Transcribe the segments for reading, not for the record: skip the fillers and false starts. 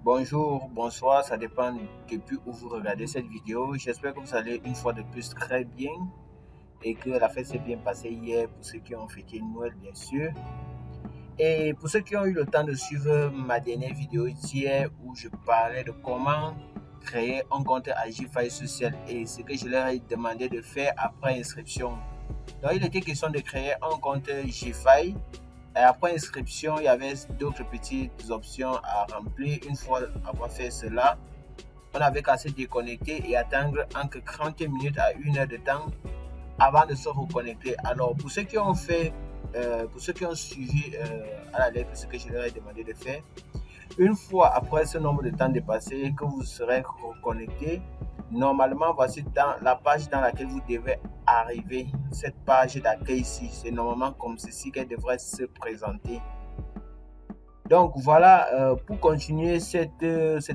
Bonjour, bonsoir, ça dépend depuis où vous regardez cette vidéo. J'espère que vous allez une fois de plus très bien et que la fête s'est bien passée hier pour ceux qui ont fêté Noël, bien sûr. Et pour ceux qui ont eu le temps de suivre ma dernière vidéo hier où je parlais de comment créer un compte à Gfaille Social et ce que je leur ai demandé de faire après inscription. Donc, il était question de créer un compte Gfaille. Et après inscription, il y avait d'autres petites options à remplir. Une fois avoir fait cela, on avait qu'à se déconnecter et attendre entre 30 minutes à 1 heure de temps avant de se reconnecter. Alors, pour ceux qui ont fait, pour ceux qui ont suivi à la lettre ce que je leur ai demandé de faire, une fois après ce nombre de temps dépassé que vous serez reconnecté, normalement, voici dans la page dans laquelle vous devez arriver. Cette page d'accueil ici, c'est normalement comme ceci qu'elle devrait se présenter. Donc voilà, pour continuer cette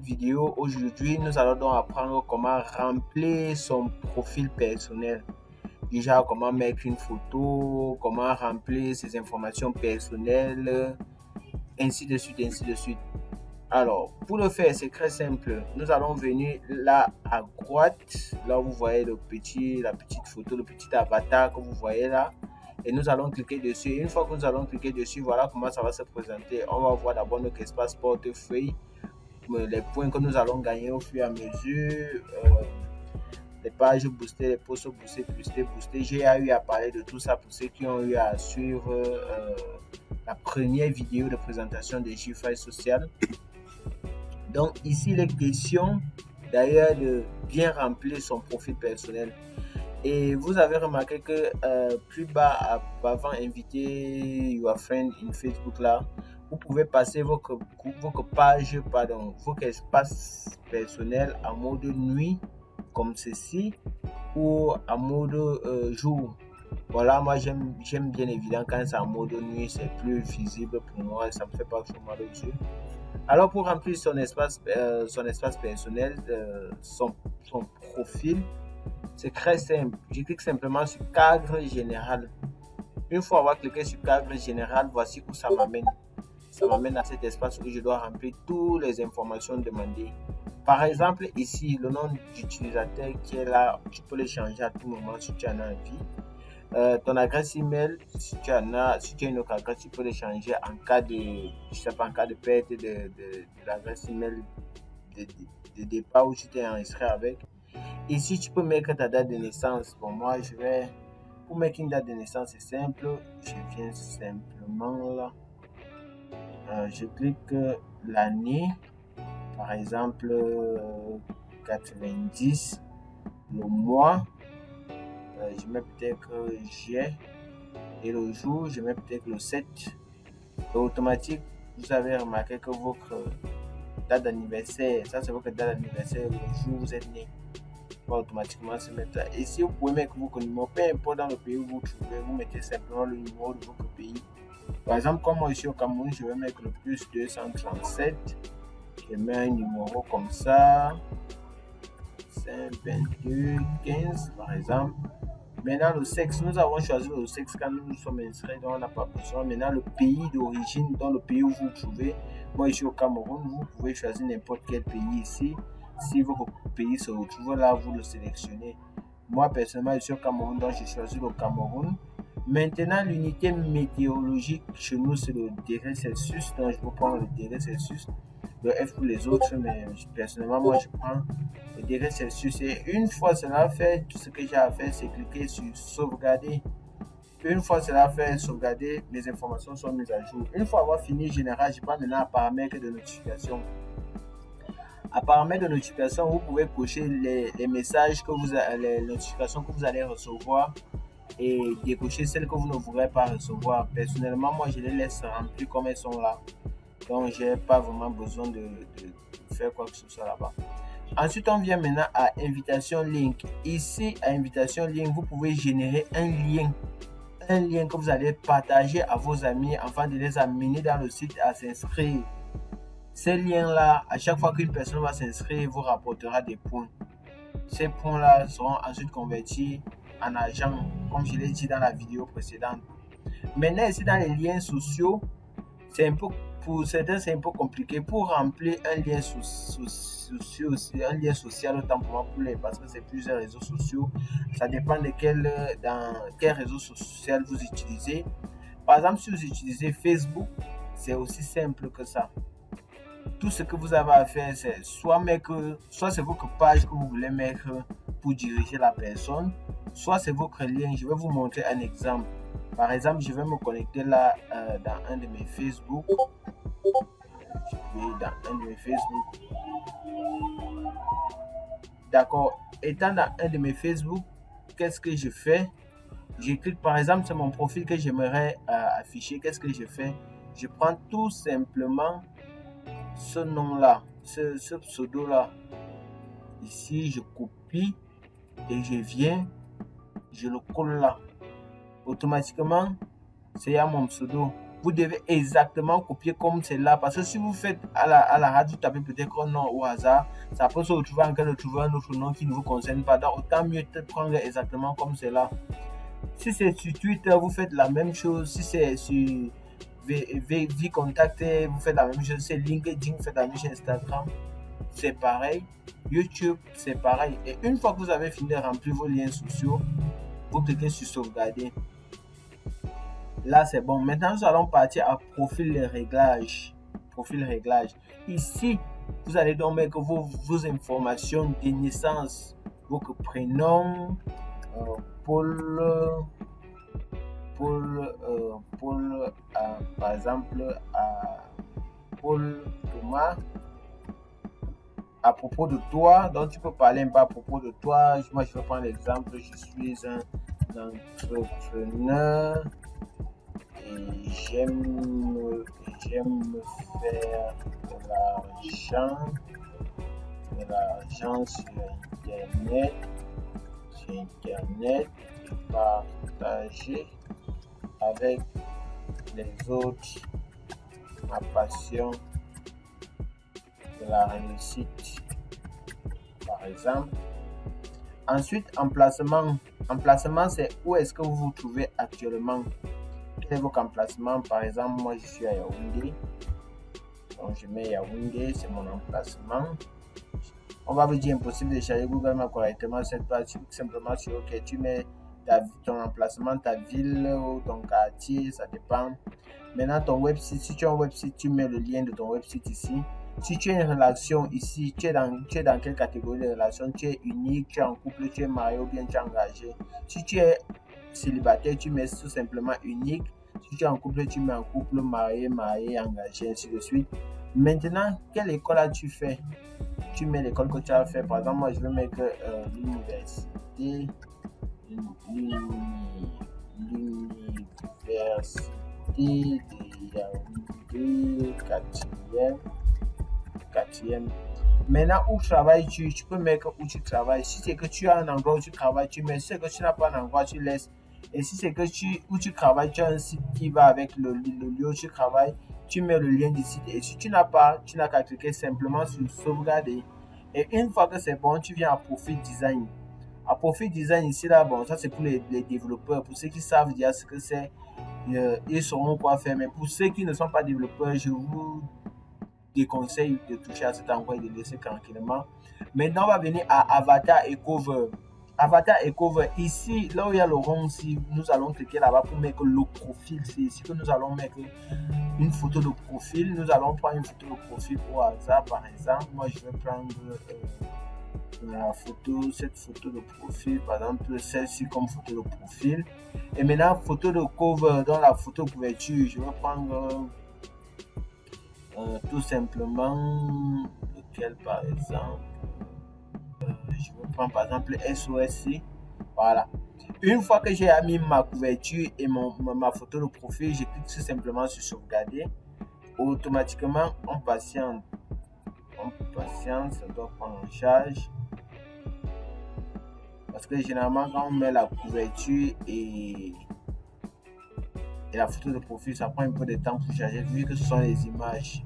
vidéo, aujourd'hui, nous allons donc apprendre comment remplir son profil personnel. Déjà, comment mettre une photo, comment remplir ses informations personnelles, ainsi de suite, ainsi de suite. Alors, pour le faire, c'est très simple. Nous allons venir là à droite, là où vous voyez la petite photo, le petit avatar que vous voyez là. Et nous allons cliquer dessus. Une fois que nous allons cliquer dessus, voilà comment ça va se présenter. On va voir d'abord notre espace portefeuille, les points que nous allons gagner au fur et à mesure, les pages boostées, les posts boostés. J'ai eu à parler de tout ça pour ceux qui ont eu à suivre la première vidéo de présentation de Gfaille Social. Donc ici, il est question d'ailleurs de bien remplir son profil personnel. Et vous avez remarqué que plus bas, avant inviter your friend in Facebook là, vous pouvez passer votre espace personnel en mode nuit comme ceci ou en mode jour. Voilà, moi j'aime bien évident quand c'est en mode nuit, c'est plus visible pour moi, ça me fait pas trop mal aux yeux. Alors pour remplir son espace personnel, son profil, c'est très simple. Je clique simplement sur cadre général. Une fois avoir cliqué sur cadre général, voici où ça m'amène. Ça m'amène à cet espace où je dois remplir toutes les informations demandées. Par exemple, ici, le nom d'utilisateur qui est là, tu peux le changer à tout moment si tu en as envie. Ton adresse email, si tu as une autre adresse, tu peux le changer en cas de perte de l'adresse email de départ où tu t'es enregistré avec. Ici, tu peux mettre ta date de naissance. Pour moi, pour mettre une date de naissance, c'est simple. Je viens simplement là. Je clique l'année, par exemple 90, le mois. Je mets peut-être juillet et le jour, je mets peut-être le 7. Et automatique, vous avez remarqué que votre date d'anniversaire, ça c'est votre date d'anniversaire, le jour où vous êtes né, va automatiquement se mettre là. Et si vous pouvez mettre votre numéro, peu importe dans le pays où vous vous trouvez, vous mettez simplement le numéro de votre pays. Par exemple, comme moi ici au Cameroun, je vais mettre le plus 237. Je mets un numéro comme ça, 522 15 par exemple. Maintenant, le sexe, nous avons choisi le sexe quand nous nous sommes inscrits, donc on n'a pas besoin. Maintenant, le pays d'origine, dans le pays où vous vous trouvez, moi ici au Cameroun, vous pouvez choisir n'importe quel pays ici. Si votre pays se retrouve là, vous le sélectionnez. Moi, personnellement, je suis au Cameroun, donc j'ai choisi le Cameroun. Maintenant, l'unité météorologique chez nous, c'est le degré Celsius. Donc, je vais prendre le degré Celsius. Le F pour les autres, mais personnellement, moi, je prends le degré Celsius. Et une fois cela fait, tout ce que j'ai à faire, c'est cliquer sur sauvegarder. Une fois cela fait, sauvegarder, mes informations sont mises à jour. Une fois avoir fini général, je prends maintenant à paramètres de notification. À paramètres de notification, vous pouvez cocher les messages les notifications que vous allez recevoir et décocher celles que vous ne voudrez pas recevoir. Personnellement, moi, je les laisse remplir comme elles sont là. Donc, je n'ai pas vraiment besoin de faire quoi que ce soit là-bas. Ensuite, on vient maintenant à invitation link. Ici, à invitation link, vous pouvez générer un lien que vous allez partager à vos amis afin de les amener dans le site à s'inscrire. Ces liens-là, à chaque fois qu'une personne va s'inscrire, vous rapportera des points. Ces points-là seront ensuite convertis en argent, comme je l'ai dit dans la vidéo précédente. Maintenant, ici dans les liens sociaux, c'est un peu pour certains, c'est un peu compliqué. Pour remplir un lien, un lien social, autant pour moi, parce que c'est plusieurs réseaux sociaux, ça dépend de dans quel réseau social vous utilisez. Par exemple, si vous utilisez Facebook, c'est aussi simple que ça. Tout ce que vous avez à faire, c'est soit c'est votre page que vous voulez mettre pour diriger la personne, soit c'est votre lien. Je vais vous montrer un exemple. Par exemple, je vais me connecter là dans un de mes Facebook. Je vais dans un de mes Facebook. D'accord. Étant dans un de mes Facebook, qu'est-ce que je fais? Je clique, par exemple, c'est mon profil que j'aimerais afficher. Qu'est-ce que je fais? Je prends tout simplement ce nom-là, ce pseudo-là. Ici, je copie et je viens, je le colle là. Automatiquement, c'est à mon pseudo. Vous devez exactement copier comme c'est là. Parce que si vous faites à la radio, vous tapez peut-être un nom au hasard, ça peut se retrouver en train de trouver un autre nom qui ne vous concerne pas. Donc, autant mieux prendre exactement comme c'est là. Si c'est sur Twitter, vous faites la même chose. Si c'est sur VContact, vous faites la même chose. C'est LinkedIn, vous faites la même chose. Instagram, c'est pareil. YouTube, c'est pareil. Et une fois que vous avez fini de remplir vos liens sociaux, vous cliquez sur sauvegarder. Là, c'est bon. Maintenant, nous allons partir à profil réglage. Profil réglage. Ici, vous allez donc mettre vos informations de naissance, votre prénom, Paul, par exemple, Paul Thomas. À propos de toi, donc tu peux parler un peu à propos de toi. Moi, je vais prendre l'exemple. Je suis un entrepreneur et j'aime faire de l'argent sur Internet et partager avec les autres ma passion de la réussite, par exemple. Ensuite, emplacement. Emplacement, c'est où est-ce que vous vous trouvez actuellement. Quel est votre emplacement? Par exemple, moi, je suis à Yaoundé. Donc, je mets Yaoundé, c'est mon emplacement. On va vous dire impossible de charger Google Maps correctement cette page. Tout simplement sur OK, tu mets ton emplacement, ta ville ou ton quartier, ça dépend. Maintenant, ton website, si tu as un website, tu mets le lien de ton website ici. Si tu as une relation ici, tu es dans quelle catégorie de relation? Tu es unique, tu es en couple, tu es marié ou bien tu es engagé. Si tu es célibataire, tu mets tout simplement unique. Si tu es en couple, tu mets en couple, marié, engagé, ainsi de suite. Maintenant, quelle école as-tu fait? Tu mets l'école que tu as fait. Par exemple, moi, je vais mettre l'université. L'université de Yaoundé, 4e. Maintenant, où travailles-tu? Tu peux mettre où tu travailles. Si c'est que tu as un endroit où tu travailles, tu mets. Si c'est que tu n'as pas un endroit, tu laisses. Et si c'est que où tu travailles, tu as un site qui va avec le lieu où tu travailles, tu mets le lien du site. Et si tu n'as pas, tu n'as qu'à cliquer simplement sur sauvegarder. Et une fois que c'est bon, tu viens à profil design. À profil design ici, là, bon, ça c'est pour les développeurs. Pour ceux qui savent déjà ce que c'est, ils sauront quoi faire. Mais pour ceux qui ne sont pas développeurs, je vous déconseille de toucher à cet endroit et de laisser tranquillement. Maintenant, on va venir à avatar et cover. Avatar et cover. Ici, là où il y a le rond, ici, nous allons cliquer là-bas pour mettre le profil. C'est ici que nous allons mettre une photo de profil. Nous allons prendre une photo de profil au hasard, par exemple. Moi, je vais prendre cette photo de profil, par exemple, celle-ci comme photo de profil. Et maintenant, photo de cover, dans la photo couverture, je vais prendre tout simplement lequel, par exemple. Je vais prendre par exemple SOSC. Voilà. Une fois que j'ai mis ma couverture et ma photo de profil, je clique tout simplement sur sauvegarder. Automatiquement, on patiente. Ça doit prendre en charge. Parce que généralement, quand on met la couverture et la photo de profil, ça prend un peu de temps pour charger, vu que ce sont les images.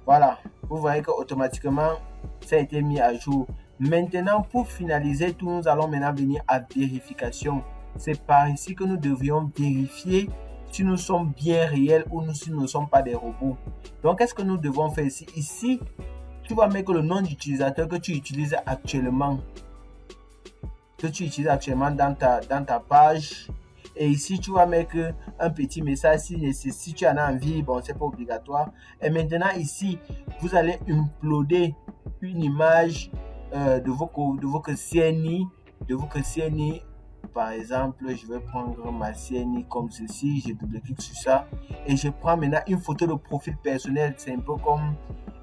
Voilà, vous voyez que automatiquement ça a été mis à jour. Maintenant, pour finaliser tout, nous allons maintenant venir à vérification. C'est par ici que nous devrions vérifier si nous sommes bien réels ou si nous ne sommes pas des robots. Donc, qu'est-ce que nous devons faire ici? Ici, tu vas mettre le nom d'utilisateur que tu utilises actuellement. Dans ta page. Et ici, tu vas mettre un petit message si tu en as envie. Bon, c'est pas obligatoire. Et maintenant, ici, vous allez uploader une image de votre CNI. Par exemple, je vais prendre ma CNI comme ceci. Je double-clique sur ça. Et je prends maintenant une photo de profil personnel. C'est un peu comme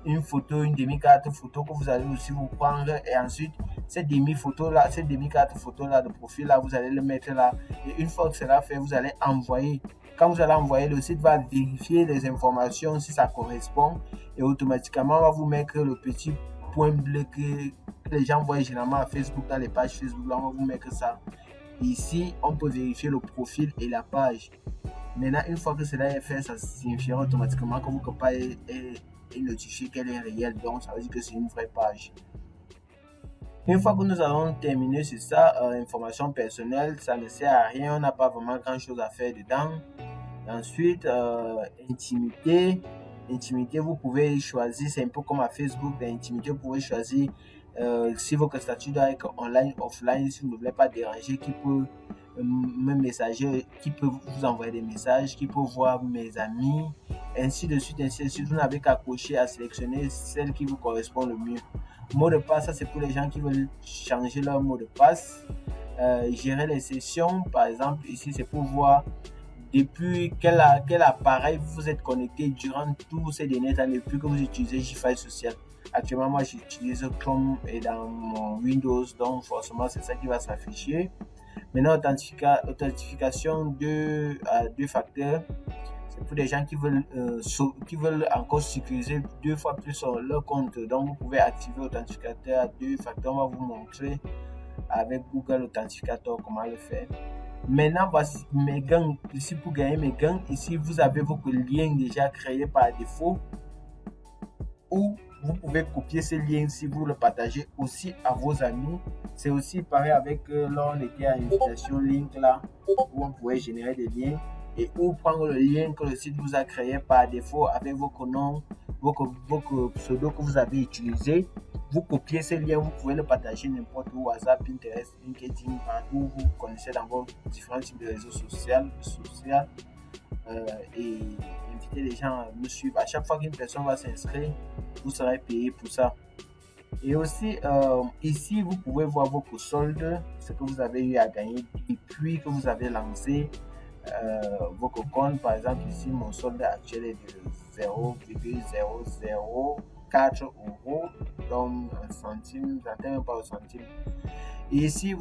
une photo, une demi-carte photo que vous allez aussi vous prendre. Et ensuite, cette demi-carte photo là de profil là, vous allez le mettre là. Et une fois que cela fait, vous allez envoyer. Quand vous allez envoyer, le site va vérifier les informations si ça correspond et automatiquement va vous mettre le petit point bleu que les gens voient généralement à Facebook, dans les pages Facebook. Là, on va vous mettre ça. Ici, on peut vérifier le profil et la page. Maintenant, une fois que cela est fait, ça signifiera automatiquement que votre page est notifiée qu'elle est réelle. Donc, ça veut dire que c'est une vraie page. Une fois que nous allons terminer sur ça, information personnelle, ça ne sert à rien, on n'a pas vraiment grand chose à faire dedans. Ensuite, intimité. Intimité, vous pouvez choisir, c'est un peu comme à Facebook, l'intimité, vous pouvez choisir si votre statut doit être online, offline, si vous ne voulez pas déranger, qui peut me messager, qui peut vous envoyer des messages, qui peut voir mes amis, ainsi de suite, ainsi de suite. Vous n'avez qu'à cocher, à sélectionner celle qui vous correspond le mieux. Mot de passe, ça c'est pour les gens qui veulent changer leur mot de passe. Gérer les sessions, par exemple, ici c'est pour voir depuis quel appareil vous êtes connecté durant tous ces dernières années, depuis que vous utilisez Wi-Fi social. Actuellement, moi j'utilise Chrome et dans mon Windows, donc forcément c'est ça qui va s'afficher. Maintenant, authentification à deux facteurs. C'est pour les gens qui veulent encore sécuriser 2 fois plus leur compte. Donc, vous pouvez activer authentificateur à 2 facteurs. On va vous montrer avec Google Authentificator comment le faire. Maintenant, voici mes gains. Ici, pour gagner mes gains, ici, vous avez votre lien déjà créé par défaut. Ou vous pouvez copier ce lien si vous le partagez aussi à vos amis. C'est aussi pareil avec là, on était à invitation link là, où on pouvait générer des liens. Et ou prendre le lien que le site vous a créé par défaut avec votre nom, votre pseudo que vous avez utilisé. Vous copiez ce lien, vous pouvez le partager n'importe où, WhatsApp, Pinterest, LinkedIn, partout vous connaissez dans vos différents types de réseaux sociaux. Et inviter les gens à me suivre. À chaque fois qu'une personne va s'inscrire, vous serez payé pour ça. Et aussi, ici, vous pouvez voir votre solde, ce que vous avez eu à gagner depuis que vous avez lancé votre compte. Par exemple, ici, mon solde actuel est de 0,004 €, donc un centime, j'entends même pas au centime. Et ici,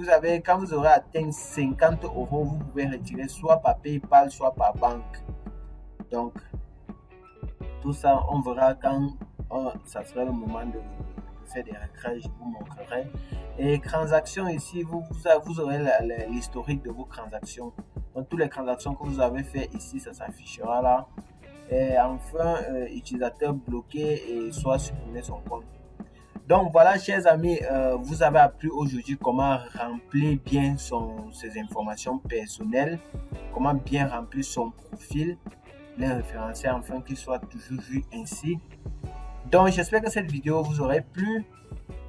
quand vous aurez atteint 50 €, vous pouvez retirer soit par PayPal, soit par banque. Donc, tout ça, on verra quand ça sera le moment de faire des retraits, je vous montrerai. Et transactions, ici, vous aurez l'historique de vos transactions. Donc, toutes les transactions que vous avez fait ici, ça s'affichera là. Et enfin, utilisateur bloqué et soit supprimer son compte. Donc voilà, chers amis, vous avez appris aujourd'hui comment remplir bien ses informations personnelles, comment bien remplir son profil, les référencer afin qu'il soit toujours vu ainsi. Donc j'espère que cette vidéo vous aurait plu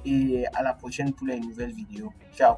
et à la prochaine pour les nouvelles vidéos. Ciao.